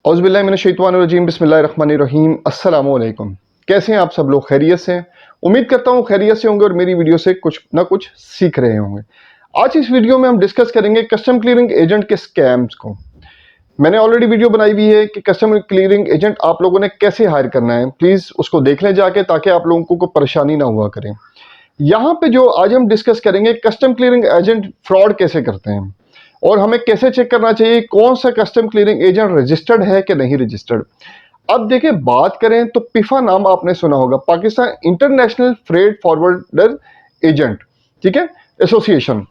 औज़ुबिल्लाहिमिनश्शैतानिर्रजीम बिस्मिल्लाहिर्रहमानिर्रहीम अस्सलामुअलैकुम। कैसे हैं आप सब लोग? खैरियत से हैं? उम्मीद करता हूँ खैरियत से होंगे और मेरी वीडियो से कुछ ना कुछ सीख रहे होंगे। आज इस वीडियो में हम डिस्कस करेंगे कस्टम क्लियरिंग एजेंट के स्कैम्स को। मैंने ऑलरेडी वीडियो बनाई हुई है कि कस्टम क्लियरिंग एजेंट आप लोगों ने कैसे हायर करना है। प्लीज़ उसको देख लें जाके, ताकि आप लोगों को परेशानी ना हुआ करे। यहाँ पे जो आज हम डिस्कस करेंगे, कस्टम क्लियरिंग एजेंट फ्रॉड कैसे करते हैं और हमें कैसे चेक करना चाहिए कौन सा कस्टम क्लियरिंग एजेंट रजिस्टर्ड है कि नहीं रजिस्टर्ड। अब देखिए, बात करें तो पिफा नाम आपने सुना होगा, Pakistan international freight forwarder agent, ठीक है, association,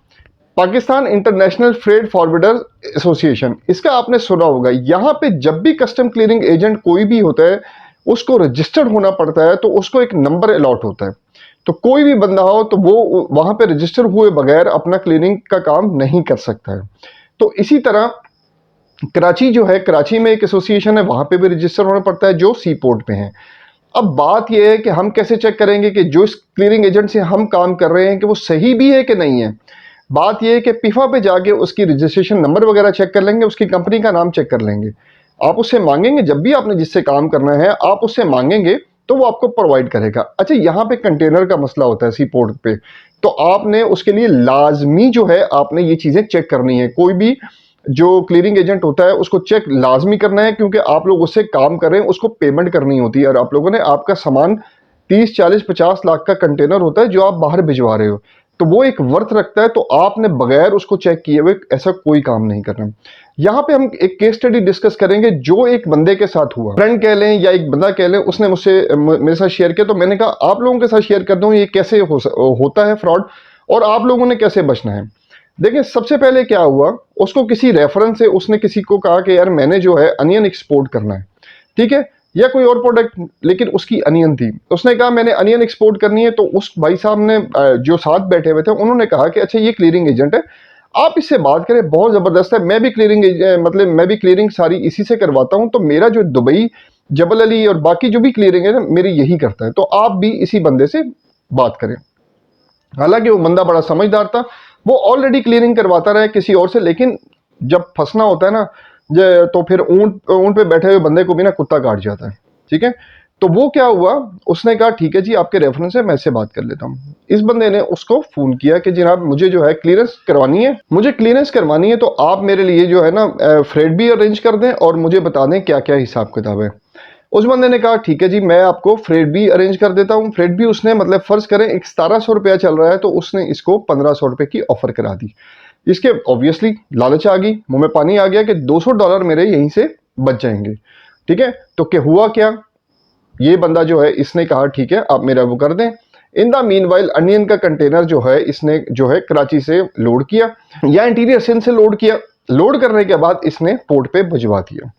Pakistan international freight forwarder association, इसका आपने सुना होगा। यहाँ पे जब भी कस्टम क्लियरिंग एजेंट कोई भी होता है उसको रजिस्टर्ड होना पड़ता है, तो उसको एक नंबर अलॉट होता है। तो कोई भी बंदा हो तो वो वहां पे रजिस्टर हुए बगैर अपना क्लीनिंग का काम नहीं कर सकता है। तो इसी तरह कराची जो है, कराची में एक एसोसिएशन है, वहां पे भी रजिस्टर होना पड़ता है जो सी पोर्ट पे है। अब बात यह है कि हम कैसे चेक करेंगे कि जो इस क्लीनिंग एजेंट से हम काम कर रहे हैं कि वो सही भी है कि नहीं है। बात यह है कि पिफा पे जाके उसकी रजिस्ट्रेशन नंबर वगैरह चेक कर लेंगे, उसकी कंपनी का नाम चेक कर लेंगे। आप उससे मांगेंगे, जब भी आपने जिससे काम करना है आप उससे मांगेंगे तो वो आपको प्रोवाइड करेगा। अच्छा, यहाँ पे कंटेनर का मसला होता है सी पोर्ट पे, तो आपने उसके लिए लाजमी जो है आपने ये चीजें चेक करनी है। कोई भी जो क्लियरिंग एजेंट होता है उसको चेक लाजमी करना है, क्योंकि आप लोग उससे काम कर रहे हैं, उसको पेमेंट करनी होती है। और आप लोगों ने आपका सामान 30, 40, 50 लाख का कंटेनर होता है जो आप बाहर भिजवा रहे हो, तो वो एक वर्थ रखता है। तो आपने बगैर उसको चेक किए हुए ऐसा कोई काम नहीं करना। यहाँ पे हम एक केस स्टडी डिस्कस करेंगे जो एक बंदे के साथ हुआ, फ्रेंड कह लें या एक बंदा कह लें, उसने मुझसे मेरे साथ शेयर किया, तो मैंने कहा आप लोगों के साथ शेयर कर दूं ये कैसे होता है फ्रॉड और आप लोगों ने कैसे बचना है। देखिए, सबसे पहले क्या हुआ, उसको किसी रेफरेंस से उसने किसी को कहा कि यार मैंने जो है अनियन एक्सपोर्ट करना है, ठीक है, या कोई और प्रोडक्ट, लेकिन उसकी अनियन थी। उसने कहा मैंने अनियन एक्सपोर्ट करनी है। तो उस भाई साहब ने जो साथ बैठे हुए थे उन्होंने कहा कि अच्छा ये क्लियरिंग एजेंट है, आप इससे बात करें, बहुत ज़बरदस्त है। मैं भी क्लियरिंग मतलब मैं भी क्लियरिंग सारी इसी से करवाता हूँ, तो मेरा जो दुबई, जबल अली और बाकी जो भी क्लियरिंग है ना मेरी यही करता है, तो आप भी इसी बंदे से बात करें। हालांकि वो बंदा बड़ा समझदार था, वो ऑलरेडी क्लियरिंग करवाता रहा किसी और से, लेकिन जब फंसना होता है ना तो फिर ऊंट ऊंट पे बैठे हुए बंदे को भी ना कुत्ता काट जाता है, ठीक है। तो वो क्या हुआ, उसने कहा ठीक है जी आपके रेफरेंस है, मैं इससे बात कर लेता हूँ। इस बंदे ने उसको फोन किया कि जनाब मुझे जो है क्लियरेंस करवानी है, मुझे क्लियरेंस करवानी है, तो आप मेरे लिए जो है ना फ्रेट भी अरेंज कर दें और मुझे बता दें क्या क्या हिसाब किताब है। उस बंदे ने कहा ठीक है जी मैं आपको फ्रेट भी अरेंज कर देता हूँ। फ्रेट भी उसने मतलब फर्ज करें एक 1700 रुपया चल रहा है, तो उसने इसको 1500 रुपए की ऑफर करा दी। इसके ऑब्वियसली लालच आ गई, मुंह में पानी आ गया कि $200 मेरे यहीं से बच जाएंगे, ठीक है। तो क्या हुआ, क्या ये बंदा जो है इसने कहा ठीक है आप मेरा वो कर दें। इन द मीनवाइल अनियन का कंटेनर जो है इसने जो है कराची से लोड किया या इंटीरियर सिंध से लोड किया। लोड करने के बाद इसने पोर्ट पे भिजवा दिया।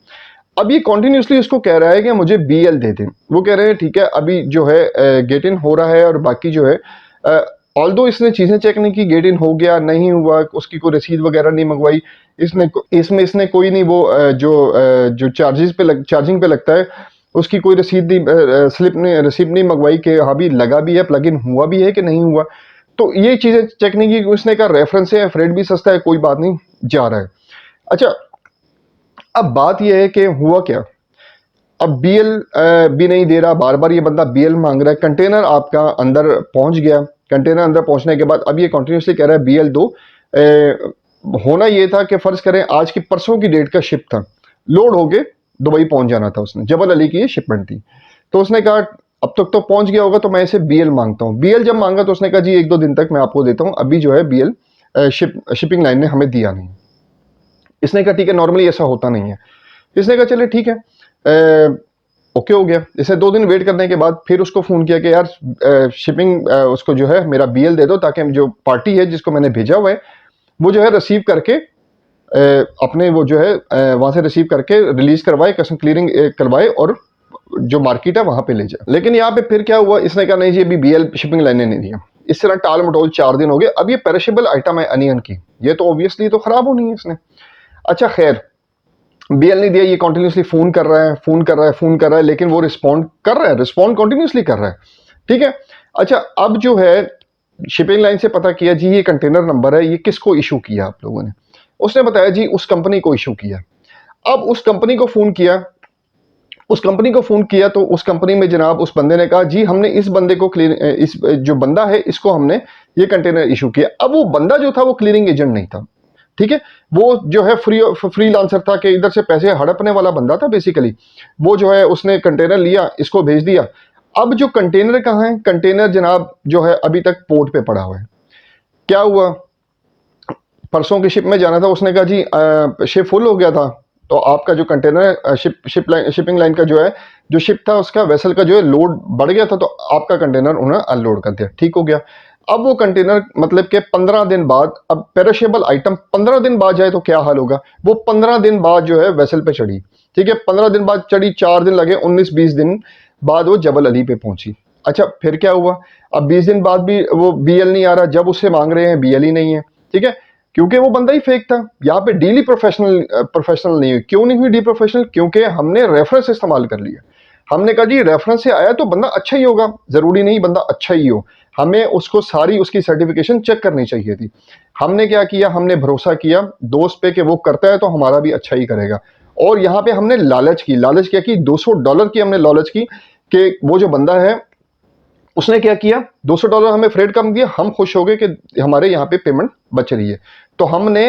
अब ये कॉन्टिन्यूसली उसको कह रहा है कि मुझे बीएल दे दें। वो कह रहे हैं ठीक है अभी जो है गेट इन हो रहा है, और बाकी जो है ऑल्दो इसने चीज़ें चेक नहीं की, गेट इन हो गया नहीं हुआ, उसकी कोई रसीद वगैरह नहीं मंगवाई इसने कोई नहीं, वो जो चार्जिंग पे लगता है उसकी कोई रसीद नहीं, स्लिप नहीं, रसीद नहीं मंगवाई कि हाँ भी लगा भी है, प्लग इन हुआ भी है कि नहीं हुआ। तो ये चीज़ें चेक नहीं की। उसने कहा रेफरेंस है, फ्रेट भी सस्ता है, कोई बात नहीं, जा रहा है। अच्छा, अब बात यह है कि हुआ क्या, अब बीएल भी नहीं दे रहा, बार बार ये बंदा बीएल मांग रहा है। कंटेनर आपका अंदर पहुंच गया, कंटेनर अंदर पहुंचने के बाद अब ये कंटिन्यूसली कह रहा है बीएल दो। होना ये था कि फर्ज करें आज की परसों की डेट का शिप था, लोड होके दुबई पहुंच जाना था, उसने जबल अली की ये शिपमेंट थी। तो उसने कहा अब तक तो पहुंच गया होगा, तो मैं इसे बीएल मांगता हूँ। बीएल जब मांगा तो उसने कहा जी 1-2 दिन तक मैं आपको देता हूँ, अभी जो है बीएल शिपिंग लाइन ने हमें दिया नहीं। इसने कहा ठीक है, नॉर्मली ऐसा होता नहीं है। इसने कहा चले ठीक है, ओके हो गया। इसे 2 दिन वेट करने के बाद फिर उसको फ़ोन किया कि यार शिपिंग उसको जो है मेरा बीएल दे दो, ताकि जो पार्टी है जिसको मैंने भेजा हुआ है वो जो है रिसीव करके अपने वो जो है वहाँ से रिसीव करके रिलीज़ करवाए, कस्टम क्लियरिंग करवाए और जो मार्केट है वहाँ पे ले जाए। लेकिन यहाँ पे फिर क्या हुआ, इसने कहा नहीं जी अभी बीएल शिपिंग लाइन ने नहीं दिया। इस तरह टाल मटोल 4 दिन हो गए। अब ये पेरिशेबल आइटम है अनियन की, ये तो ऑब्वियसली तो ख़राब होनी है इसने। अच्छा खैर, बीएल नहीं दिया, ये कॉन्टिन्यूसली फोन कर रहा है, लेकिन वो रिस्पॉन्ड कॉन्टिन्यूसली कर रहा है, ठीक है। अच्छा, अब जो है शिपिंग लाइन से पता किया जी ये कंटेनर नंबर है, ये किसको इशू किया आप लोगों ने। उसने बताया जी उस कंपनी को इशू किया। अब उस कंपनी को फ़ोन किया, तो उस कंपनी में जनाब उस बंदे ने कहा जी हमने इस बंदे को इस जो बंदा है इसको हमने ये कंटेनर इशू किया। अब वो बंदा जो था वो क्लीयरिंग एजेंट नहीं था, ठीक है, वो जो है फ्रीलांसर था कि इधर से पैसे हड़पने वाला बंदा था बेसिकली। वो जो है उसने कंटेनर लिया, इसको भेज दिया। अब जो कंटेनर कहाँ है, कंटेनर जनाब जो है अभी तक पोर्ट पे पड़ा हुआ है। क्या हुआ, परसों की शिप में जाना था, उसने कहा जी शिप फुल हो गया था, तो आपका जो कंटेनर है शिपिंग लाइन का जो है जो शिप था उसका वेसल का जो है लोड बढ़ गया था, तो आपका कंटेनर उन्होंने अनलोड कर दिया, ठीक हो गया। अब वो कंटेनर मतलब कि 15 दिन बाद, अब पेरिशेबल आइटम 15 दिन बाद जाए तो क्या हाल होगा, वो 15 दिन बाद जो है वेसल पे चढ़ी, ठीक है, 15 दिन बाद चढ़ी, 4 दिन लगे, 19-20 दिन बाद वो जबल अली पे पहुंची। अच्छा फिर क्या हुआ, अब 20 दिन बाद भी वो बीएल नहीं आ रहा, जब उससे मांग रहे हैं बीएल ही नहीं है, ठीक है, क्योंकि वो बंदा ही फेक था। यहाँ पे डील ही प्रोफेशनल नहीं हुई। क्यों नहीं हुई डी प्रोफेशनल, क्योंकि हमने रेफरेंस इस्तेमाल कर लिया। हमने कहा जी रेफरेंस से आया तो बंदा अच्छा ही होगा, जरूरी नहीं बंदा अच्छा ही हो, हमें उसको सारी उसकी सर्टिफिकेशन चेक करनी चाहिए थी। हमने क्या किया, हमने भरोसा किया दोस्त पे कि वो करता है तो हमारा भी अच्छा ही करेगा। और यहाँ पे हमने लालच क्या की, $200 की हमने लालच की कि वो जो बंदा है उसने क्या किया, $200 हमें फ्रेट कम दिया, हम खुश हो गए कि हमारे यहाँ पे पेमेंट बच रही है। तो हमने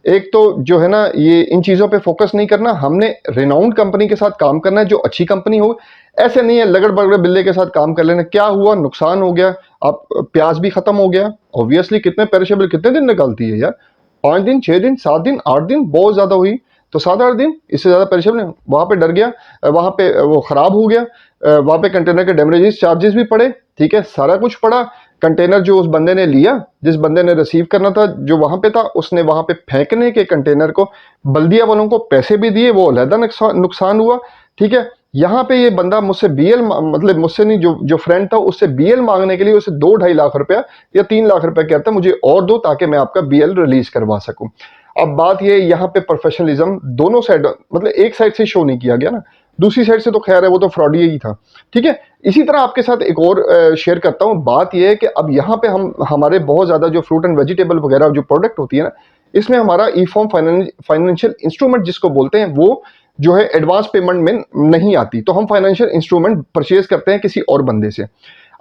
एक तो जो है ना ये इन चीज़ों पे फोकस नहीं करना, हमने रिनाउंड कंपनी के साथ काम करना है जो अच्छी कंपनी हो। ऐसे नहीं है लगड़ बगड़ बिल्ले के साथ काम कर लेना, क्या हुआ नुकसान हो गया, आप प्याज भी खत्म हो गया। ऑब्वियसली कितने पेरिशेबल कितने दिन निकालती है यार, 5 दिन 6 दिन 7 दिन 8 दिन, बहुत ज़्यादा हुई तो 7-8 दिन, इससे ज़्यादा पेरिशेबल नहीं। वहाँ पे डर गया, वहाँ पे वो ख़राब हो गया, वहाँ पे कंटेनर के डैमेजेस चार्जेस भी पड़े, ठीक है, सारा कुछ पड़ा। कंटेनर जो उस बंदे ने लिया, जिस बंदे ने रिसीव करना था, जो वहाँ पे था, उसने वहाँ पे फेंकने के कंटेनर को बल्दिया वालों को पैसे भी दिए, वो अलहदा नुकसान हुआ, ठीक है। यहाँ पे ये बंदा मुझसे बीएल मतलब मुझसे नहीं, जो फ्रेंड था उससे बीएल मांगने के लिए उसे 2-2.5 लाख रुपया या 3 लाख रुपया कहता मुझे और दो ताकि मैं आपका बीएल रिलीज करवा सकूं। अब बात ये यहाँ पे प्रोफेशनलिज्म दोनों साइड, मतलब एक साइड से शो नहीं किया गया ना, दूसरी साइड से तो खैर है वो तो फ्रॉडी ही था, ठीक है। इसी तरह आपके साथ एक और शेयर करता हूँ। बात यह है कि अब यहाँ पे हम हमारे बहुत ज़्यादा जो फ्रूट एंड वेजिटेबल वगैरह जो प्रोडक्ट होती है ना, इसमें हमारा ई फॉर्म फाइनेंशियल इंस्ट्रूमेंट जिसको बोलते हैं वो जो है एडवांस पेमेंट में नहीं आती, तो हम फाइनेंशियल इंस्ट्रूमेंट परचेज करते हैं किसी और बंदे से।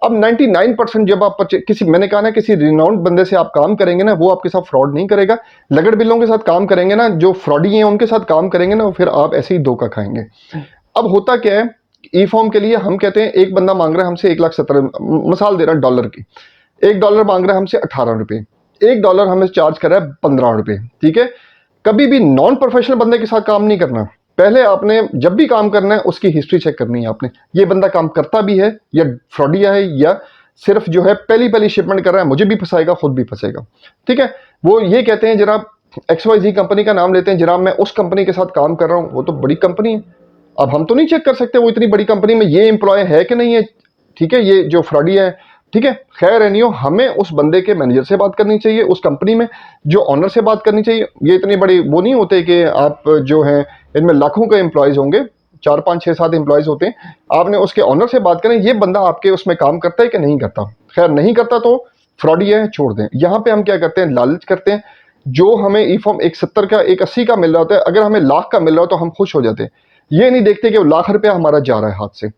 अब 99% जब आप किसी, मैंने कहा ना, किसी रिनाउंड बंदे से आप काम करेंगे ना, वो आपके साथ फ्रॉड नहीं करेगा। लगड़ बिल्लों के साथ काम करेंगे ना, जो फ्रॉडी हैं उनके साथ काम करेंगे ना, फिर आप ऐसे ही धोखा खाएंगे। अब होता क्या है, ई फॉर्म के लिए हम कहते हैं एक बंदा मांग रहा है हमसे 1,70,000, मिसाल दे रहा है डॉलर की, $1 मांग रहा है हमसे 18 रुपए, $1 हमें चार्ज कर रहा है 15 रुपए, ठीक है। कभी भी नॉन प्रोफेशनल बंदे के साथ काम नहीं करना। पहले आपने जब भी काम करना है उसकी हिस्ट्री चेक करनी है आपने, ये बंदा काम करता भी है या फ्रॉडिया है या सिर्फ जो है पहली पहली शिपमेंट कर रहा है, मुझे भी फंसाएगा खुद भी फंसेगा, ठीक है। वो ये कहते हैं जनाब XYZ कंपनी का नाम लेते हैं, जनाब मैं उस कंपनी के साथ काम कर रहा हूँ, वो तो बड़ी कंपनी है। अब हम तो नहीं चेक कर सकते वो इतनी बड़ी कंपनी में ये एम्प्लॉय है कि नहीं है, ठीक है, ये जो फ्रॉडी है, ठीक है। खैर एनियो, हमें उस बंदे के मैनेजर से बात करनी चाहिए, उस कंपनी में जो ऑनर से बात करनी चाहिए। ये इतनी बड़ी वो नहीं होते कि आप जो है इनमें लाखों के एम्प्लॉयज होंगे, 4-5-6-7 एम्प्लॉयज होते हैं, आपने उसके ऑनर से बात करें ये बंदा आपके उसमें काम करता है कि नहीं करता। खैर नहीं करता तो फ्रॉडी है, छोड़ दें। यहाँ पे हम क्या करते हैं, लालच करते हैं। जो हमें ई फॉर्म 170 का 180 का मिल रहा होता है, अगर हमें लाख का मिल रहा हो तो हम खुश हो जाते हैं। ये नहीं देखते कि लाख रुपया हमारा जा रहा है हाथ से।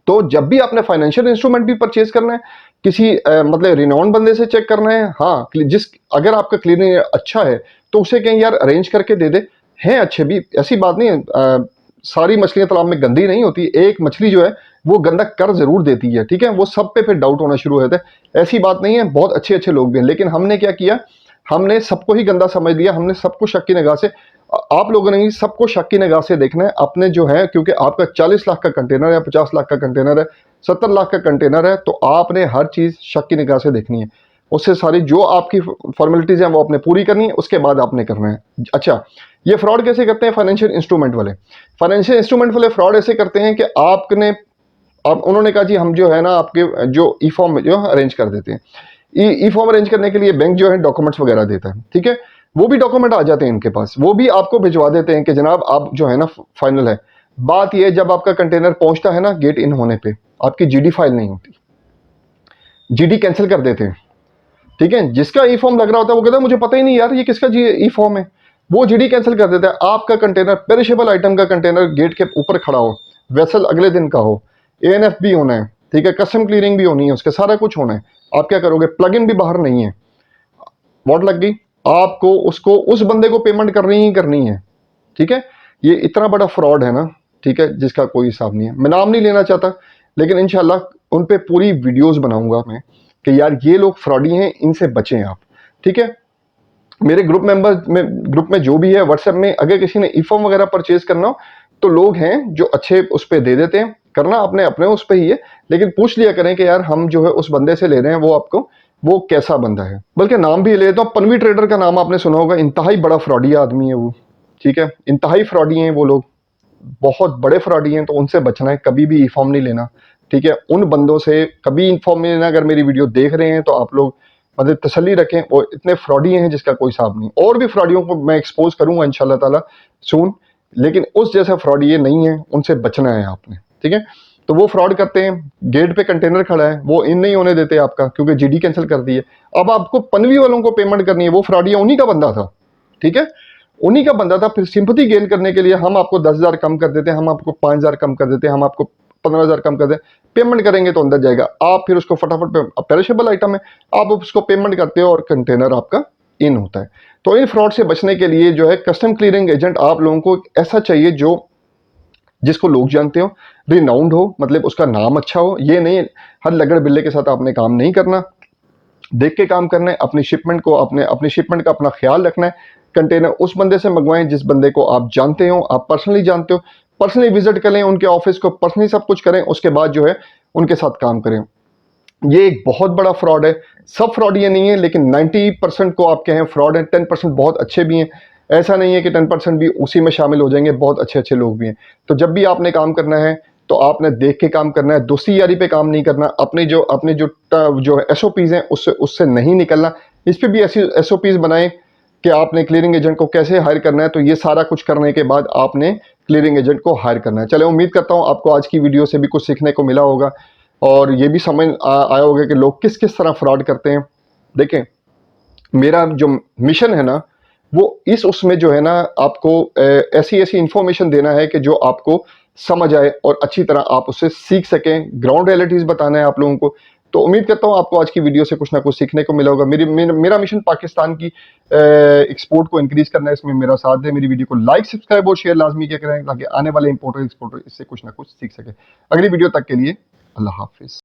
तो जब भी आपने फाइनेंशियल इंस्ट्रूमेंट भी परचेज करना है, किसी मतलब रिनाउंड बंदे से चेक करना है, हाँ, अगर आपका क्लीनिंग अच्छा है तो उसे कहीं यार अरेंज करके दे दे, हैं अच्छे भी, ऐसी बात नहीं है। सारी मछलियां तालाब में गंदी नहीं होती, एक मछली जो है वो गंदा कर जरूर देती है, ठीक है, वो सब पे फिर डाउट होना शुरू होता है। ऐसी बात नहीं है, बहुत अच्छे अच्छे लोग भी हैं, लेकिन हमने क्या किया, हमने सबको ही गंदा समझ लिया, हमने सबको शक की निगाह से, आप लोगों ने भी सबको शक की निगाह से देखना है अपने जो है, क्योंकि आपका 40 लाख का कंटेनर है, 50 लाख का कंटेनर है, 70 लाख का कंटेनर है, तो आपने हर चीज़ शक की निगाह से देखनी है। उससे सारी जो आपकी फॉर्मेलिटीज़ हैं वो आपने पूरी करनी है, उसके बाद आपने करना है। अच्छा, ये फ्रॉड कैसे करते हैं फाइनेंशियल इंस्ट्रूमेंट वाले? फाइनेंशियल इंस्ट्रूमेंट वाले फ्रॉड ऐसे करते हैं कि आपने, अब उन्होंने कहा जी हम जो है ना आपके जो ई फॉर्म जो अरेंज कर देते हैं। ई फॉर्म अरेंज करने के लिए बैंक जो है डॉक्यूमेंट्स वगैरह देता है, ठीक है, वो भी डॉक्यूमेंट आ जाते हैं इनके पास, वो भी आपको भिजवा देते हैं कि जनाब आप जो है ना फाइनल है। बात यह जब आपका कंटेनर पहुंचता है ना गेट इन होने पे, आपकी जीडी फाइल नहीं होती, जीडी कैंसिल कर देते हैं, ठीक है। जिसका ई फॉर्म लग रहा होता है वो कहता है मुझे पता ही नहीं यार ये किसका ई फॉर्म है, वो जीडी कैंसिल कर देता है। आपका कंटेनर, पेरिशेबल आइटम का कंटेनर गेट के ऊपर खड़ा हो, वेसल अगले दिन का हो, एएनएफ भी होना है, ठीक है, कस्टम क्लियरिंग भी होनी है, उसके सारा कुछ होना है, आप क्या करोगे? प्लग इन भी बाहर नहीं है, वॉट लग गई, आपको उसको उस बंदे को पेमेंट करनी ही करनी है, ठीक है। ये इतना बड़ा फ्रॉड है ना, ठीक है, जिसका कोई हिसाब नहीं है। मैं नाम नहीं लेना चाहता, लेकिन इंशाल्लाह उन पे पूरी वीडियोस बनाऊंगा मैं कि यार ये लोग फ्रॉडी हैं, इनसे बचें आप, ठीक है। मेरे ग्रुप में जो भी है व्हाट्सएप में, अगर किसी ने ईफॉर्म वगैरह परचेज करना हो तो लोग हैं जो अच्छे उस पर दे देते हैं, करना अपने अपने उस पर ही है, लेकिन पूछ लिया करें कि यार हम जो है उस बंदे से ले रहे हैं वो आपको वो कैसा बंदा है। बल्कि नाम भी ले लेता हूँ, पनवी ट्रेडर का नाम आपने सुना होगा, इंतहाई बड़ा फ्रॉडी आदमी है वो, ठीक है, इंतहाई फ्रॉडी हैं वो लोग, बहुत बड़े फ्रॉडी हैं, तो उनसे बचना है, कभी भी ईफॉर्म नहीं लेना, ठीक है। उन बंदों से कभी इन्फॉर्म नहीं लेना। अगर मेरी वीडियो देख रहे हैं तो आप लोग मतलब तसल्ली रखें, वो इतने फ्रॉडी हैं जिसका कोई हिसाब नहीं। और भी फ्रॉडियों को मैं एक्सपोज करूंगा इंशाल्लाह ताला सून, लेकिन उस जैसा फ्रॉड ये नहीं है, उनसे बचना है आपने, ठीक है। तो वो फ्रॉड करते हैं, गेट पे कंटेनर खड़ा है, वो इन नहीं होने देते आपका, क्योंकि जीडी कैंसिल कर दी है। अब आपको पनवी वालों को पेमेंट करनी है, वो फ्रॉडिया उन्हीं का बंदा था, ठीक है, उन्हीं का बंदा था। फिर सिंपैथी गेन करने के लिए हम आपको 10,000 कम कर देते हैं, हम आपको 5,000 कम कर देते हैं, हम आपको 15,000 कम कर दें, पेमेंट करेंगे तो अंदर जाएगा। आप फिर उसको फटाफट, पेरिशेबल आइटम है, आप उसको पेमेंट करते हो और कंटेनर आपका इन होता है। तो इन फ्रॉड से बचने के लिए जो है कस्टम क्लियरिंग एजेंट आप लोगों को ऐसा चाहिए जो जिसको लोग जानते हो, रिनाउंड हो, मतलब उसका नाम अच्छा हो। ये नहीं हर लगड़ बिल्ले के साथ आपने काम नहीं करना, देख के काम करना है। अपनी शिपमेंट को अपनी शिपमेंट का अपना ख्याल रखना है। कंटेनर उस बंदे से मंगवाएं जिस बंदे को आप जानते हो, आप पर्सनली जानते हो, पर्सनली विजिट करें उनके ऑफिस को, पर्सनली सब कुछ करें, उसके बाद जो है उनके साथ काम करें। ये एक बहुत बड़ा फ्रॉड है। सब फ्रॉड ये नहीं है, लेकिन 90% को आप कहें फ्रॉड है, 10% बहुत अच्छे भी हैं। ऐसा नहीं है कि 10% भी उसी में शामिल हो जाएंगे, बहुत अच्छे अच्छे लोग भी हैं। तो जब भी आपने काम करना है तो आपने देख के काम करना है, दोस्ती यारी पे काम नहीं करना, अपने जो एसओपीज हैं उससे उससे नहीं निकलना। इस पर भी ऐसी एसओपीज बनाएं कि आपने क्लियरिंग एजेंट को कैसे हायर करना है। तो ये सारा कुछ करने के बाद आपने क्लियरिंग एजेंट को हायर करना है। चले, उम्मीद करता हूँ आपको आज की वीडियो से भी कुछ सीखने को मिला होगा और ये भी समझ आया होगा कि लोग किस किस तरह फ्रॉड करते हैं। देखें, मेरा जो मिशन है ना, वो उसमें जो है ना, आपको ऐसी ऐसी इंफॉर्मेशन देना है कि जो आपको समझ आए और अच्छी तरह आप उससे सीख सकें। ग्राउंड रियलिटीज़ बताना है आप लोगों को। तो उम्मीद करता हूँ आपको आज की वीडियो से कुछ ना कुछ सीखने को मिला होगा। मेरा मिशन पाकिस्तान की एक्सपोर्ट को इंक्रीज करना है, इसमें मेरा साथ दे। मेरी वीडियो को लाइक, सब्सक्राइब और शेयर लाजमी क्या करें, ताकि आने वाले इंपोर्टर एक्सपोर्टर इससे कुछ ना कुछ सीख सके। अगली वीडियो तक के लिए अल्लाह हाफिज़।